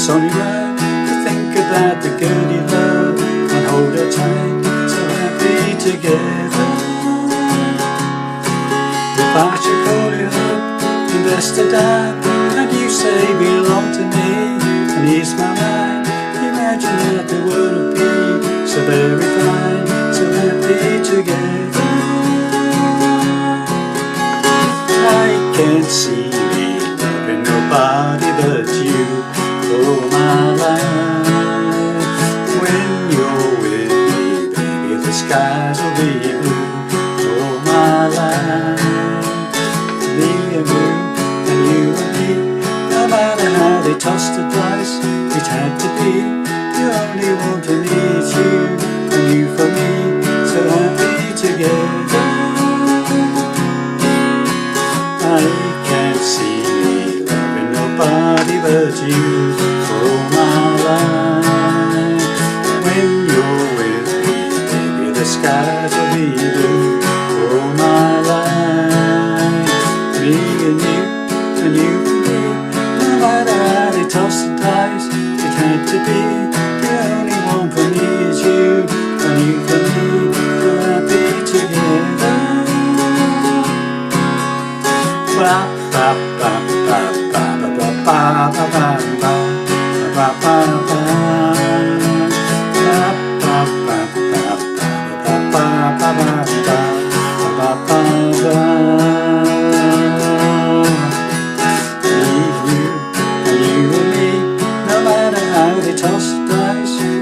sunny road to think about the girl you love and hold her tight, so happy together. If I should call you up, invest a dime, and you say belong to me, and ease my mind, imagine that the world would be so very fine, so happy together. I can't see me loving nobody but you all my life. When you're with me, baby, the skies will be blue all my life. Me and you and me, no matter how they tossed it twice, it had to be. The only one for me is you, and you for me, so happy together. I can't see me loving nobody but you all my life. When you're with me, baby, the skies will be blue all my life. Me and you and me, no matter how they toss the dice, it had to be. The only one for me is you, and you for me, so happy together. Ba ba ba ba ba ba ba ba ba ba ba ba ba.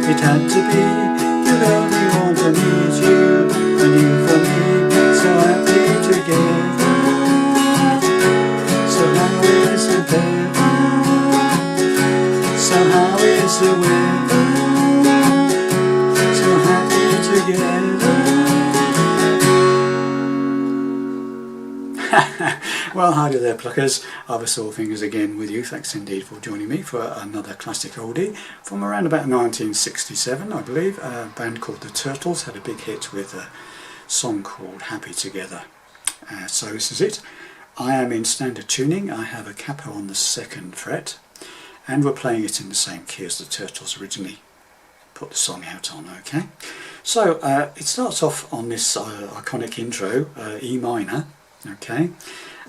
It had to be, the only one for me is you, and you for me, so happy together. So how is the weather? So how is the weather? So happy together. Well, hi there pluckers, Other Fingers again with you. Thanks indeed for joining me for another classic oldie from around about 1967, I believe. A band called the Turtles had a big hit with a song called Happy Together. So this is it. I am in standard tuning. I have a capo on the 2nd fret, and we're playing it in the same key as the Turtles originally put the song out on, okay? So it starts off on this iconic intro, E minor, okay?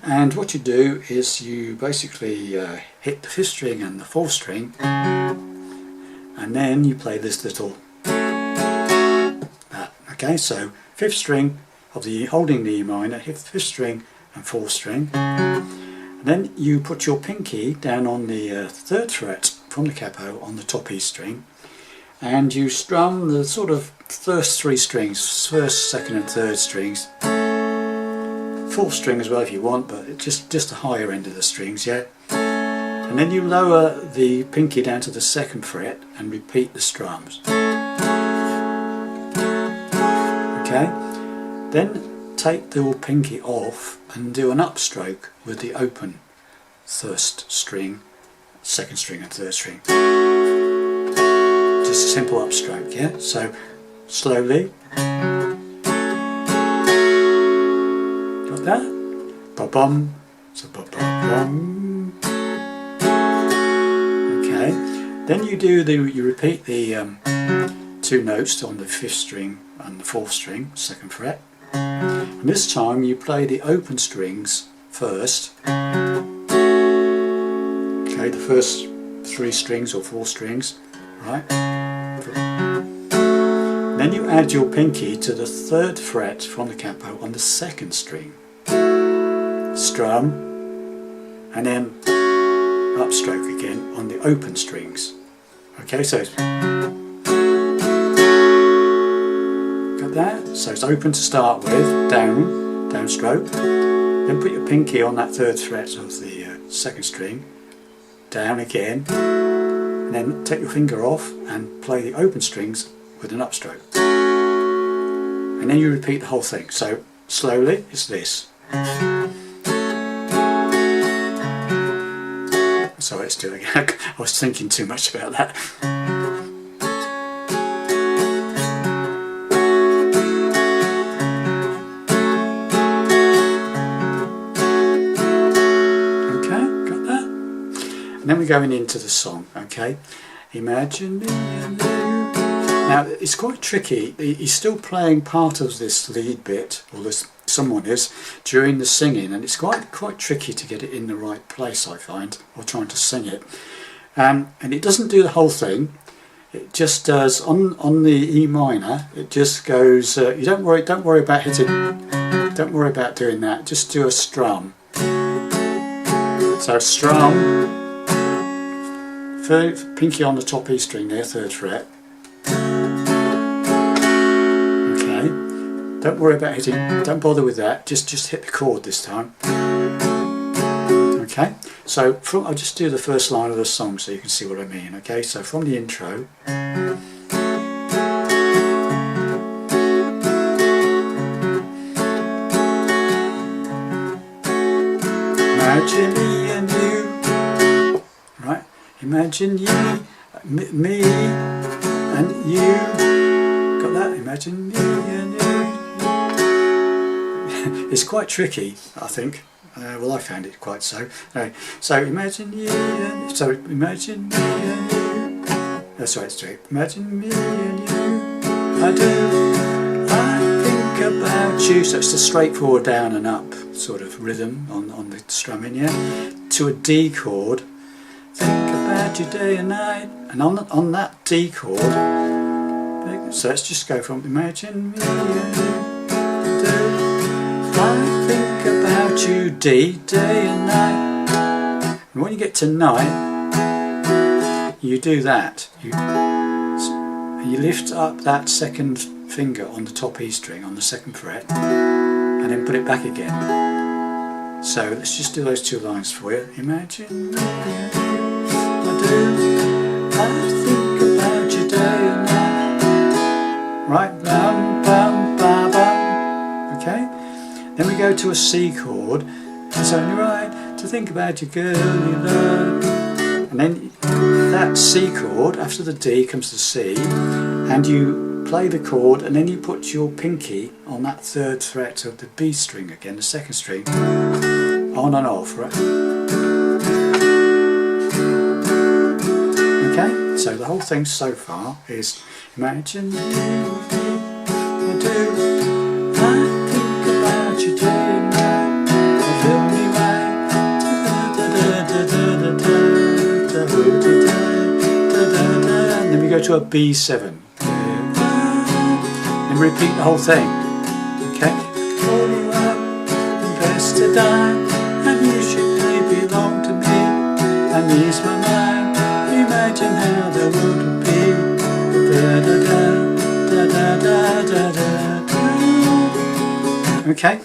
And what you do is you basically hit the 5th string and the 4th string, and then you play this little that, okay? So 5th string of the holding the E minor, hit the 5th string and 4th string, and then you put your pinky down on the 3rd fret from the capo on the top E string, and you strum the sort of first 3 strings, 1st, 2nd and 3rd strings, 4th string as well if you want, but just the higher end of the strings, yeah. And then you lower the pinky down to the 2nd fret and repeat the strums. Okay, then take the pinky off and do an upstroke with the open 1st string, 2nd string and 3rd string. Just a simple upstroke, yeah. So slowly. That, ba bum, so ba ba bum. Okay, then you repeat the 2 notes on the 5th string and the 4th string, 2nd fret, and this time you play the open strings first. Okay, the first 3 strings or 4 strings, right? Then you add your pinky to the 3rd fret from the capo on the 2nd string. Strum, and then upstroke again on the open strings. Okay, so got that? So it's open to start with, downstroke, then put your pinky on that 3rd fret of the 2nd string, down again, and then take your finger off and play the open strings with an upstroke. And then you repeat the whole thing. So slowly, it's this. Sorry, it's doing. I was thinking too much about that. Okay, got that. and then we're going into the song. Okay, imagine me and you. Now it's quite tricky. He's still playing part of this lead bit, or this someone is, during the singing, and it's quite tricky to get it in the right place, I find, or trying to sing it. And it doesn't do the whole thing. It just does on the E minor. It just goes. You don't worry about hitting. Don't worry about doing that. Just do a strum. So strum. Pinky on the top E string there, 3rd fret. Okay. Don't worry about hitting. Don't bother with that. Just hit the chord this time. Okay. So I'll just do the first line of the song so you can see what I mean. Okay. So from the intro. Imagine me and you. Right. Imagine me and you. Got that? Imagine me and you. It's quite tricky, I think. Well, I found it quite so. So imagine you and you. So imagine me and you. That's right, straight. Imagine me and you. I think about you. So it's a straightforward down and up sort of rhythm on the strumming, yeah. To a D chord. Think about you day and night. And on that D chord. So let's just go from imagine me and you. I think about you day and night. And when you get to night, you do that. You lift up that 2nd finger on the top E string on the 2nd fret, and then put it back again. So let's just do those 2 lines for you. Imagine me and you. I think about you day and night. Right, bum bum ba bum. Okay. Then we go to a C chord. It's only right to think about your girl you love. And then that C chord, after the D comes the C, and you play the chord, and then you put your pinky on that 3rd fret of the B string again, the 2nd string, on and off, right? Okay, so the whole thing so far is imagine you, I do. And then we go to a B7 and repeat the whole thing. Okay. Call you up and best to die, and you should belong to me, and ease my mind. Imagine how the world would be. Okay.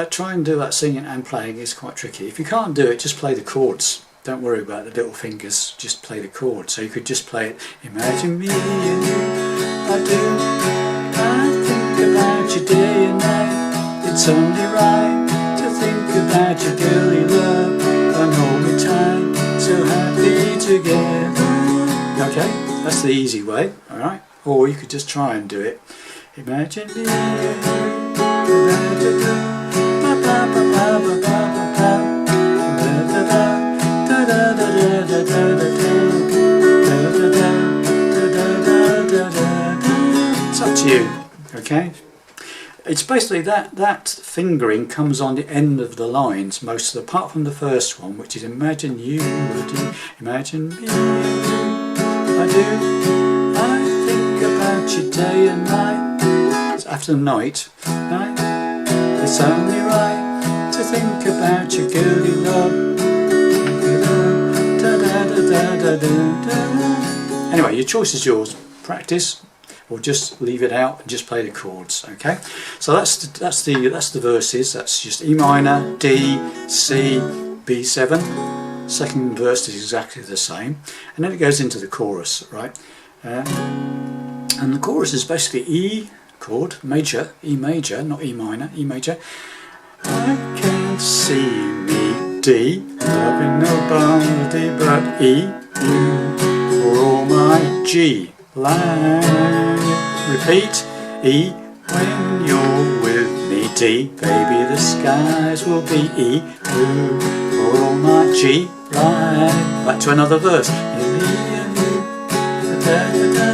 Try and do that singing and playing is quite tricky. If you can't do it, just play the chords. Don't worry about the little fingers, just play the chords. So you could just play it, imagine me and you, I do. I think about you day and night. It's only right to think about your girl you love, and hold me tight, so happy together. Okay, that's the easy way, alright? Or you could just try and do it. Imagine me and you. It's up to you, okay? It's basically that fingering comes on the end of the lines most of the, apart from the first one, which is imagine you, imagine me, I do, I think about you day and night. After the night, it's only right to think about your girl you love. Anyway, your choice is yours. Practice, or just leave it out and just play the chords. Okay, so that's the verses. That's just E minor, D, C, B7. 2nd verse is exactly the same, and then it goes into the chorus, right? And the chorus is basically E chord, major, E major, not E minor, E major. I can't see me, D, loving nobody but E, U, for all my G line. Repeat, E, when you're with me, D, baby the skies will be E, blue, for all for my G, right, back to another verse. Me and you, da da da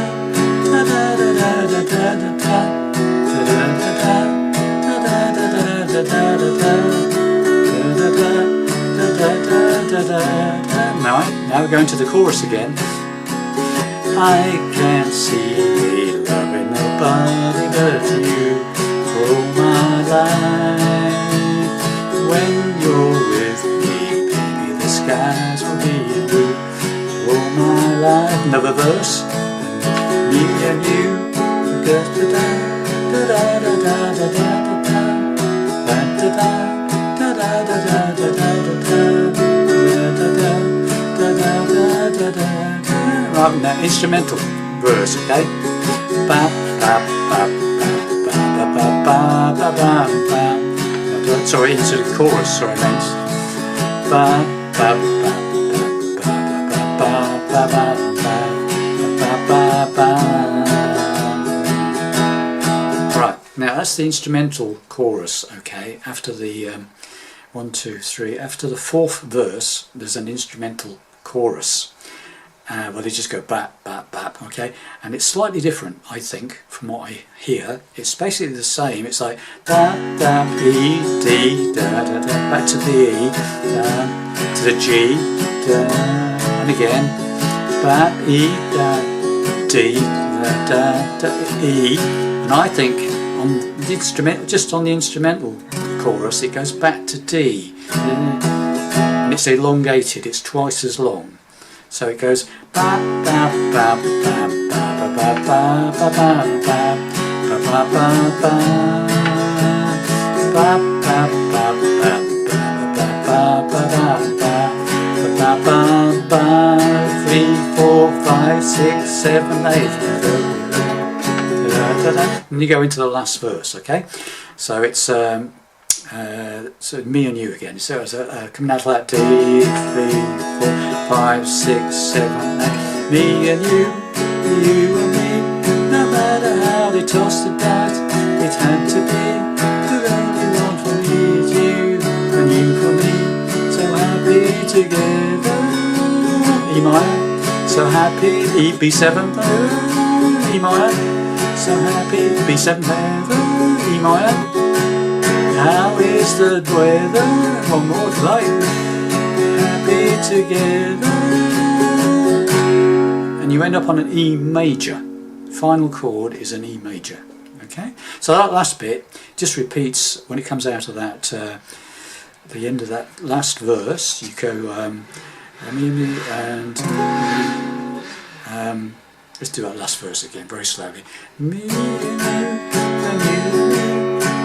da da da da da da da. Now we're going to the chorus again. I can't see me loving nobody but you for my life. When you're with me, baby, the skies will be blue for my life. Another verse. Me and you, da da da da da da da da da da da da da da da da da. Right, now instrumental verse, okay? Ba ba ba ba ba ba ba ba ba ba. Sorry, into the chorus. Sorry, mates. Ba ba ba ba ba ba ba ba ba ba. Right, now that's the instrumental chorus, okay? After the 1, 2, 3, after the fourth verse, there's an instrumental chorus. Well, they just go bap, bap, bap, okay? And it's slightly different, I think, from what I hear. It's basically the same. It's like da, da, E, D, da, da, da, back to the E, da, to the G, da, and again, bap, E, da, D, da, da, da, E. And I think on the instrument, just on the instrumental chorus, it goes back to D. And it's elongated, it's twice as long. So it goes ba ba ba ba ba ba ba ba ba ba ba ba ba ba ba ba ba ba 3, 4, 5, 6, 7, 8. And you go into the last verse, okay? So it's so me and you again. So it's coming out of that D, 3, 4, 5, 6, 7, 8. Me and you and me. No matter how they tossed the dice, it had to be. The only one for me is you, and you for me. So happy together. E minor. So happy. E B7. E minor. So happy. B7. E minor. How is the weather? One more light. Happy together. And you end up on an E major. Final chord is an E major. Okay? So that last bit just repeats when it comes out of that, the end of that last verse. You go, and let's do that last verse again, very slowly. Me and you.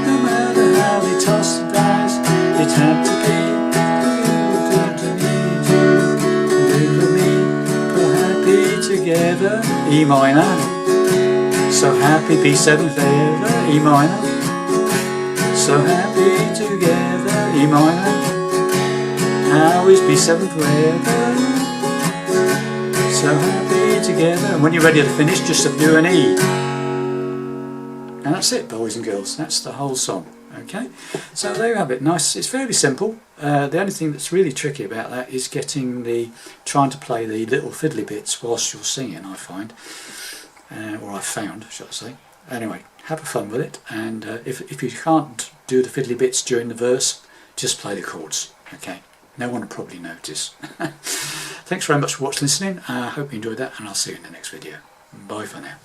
No matter how they toss the dice, it had to be. You for me, we're happy together. E minor. So happy, B7 forever. E minor. So happy together. E minor. How is B7 forever? So happy together. And when you're ready to finish, just do an E. And that's it, boys and girls. That's the whole song. Okay, so there you have it. Nice. It's fairly simple. The only thing that's really tricky about that is trying to play the little fiddly bits whilst you're singing. I find, or I found, shall I say. Anyway, have fun with it. And if you can't do the fiddly bits during the verse, just play the chords. Okay, no one will probably notice. Thanks very much for watching, listening. I hope you enjoyed that, and I'll see you in the next video. Bye for now.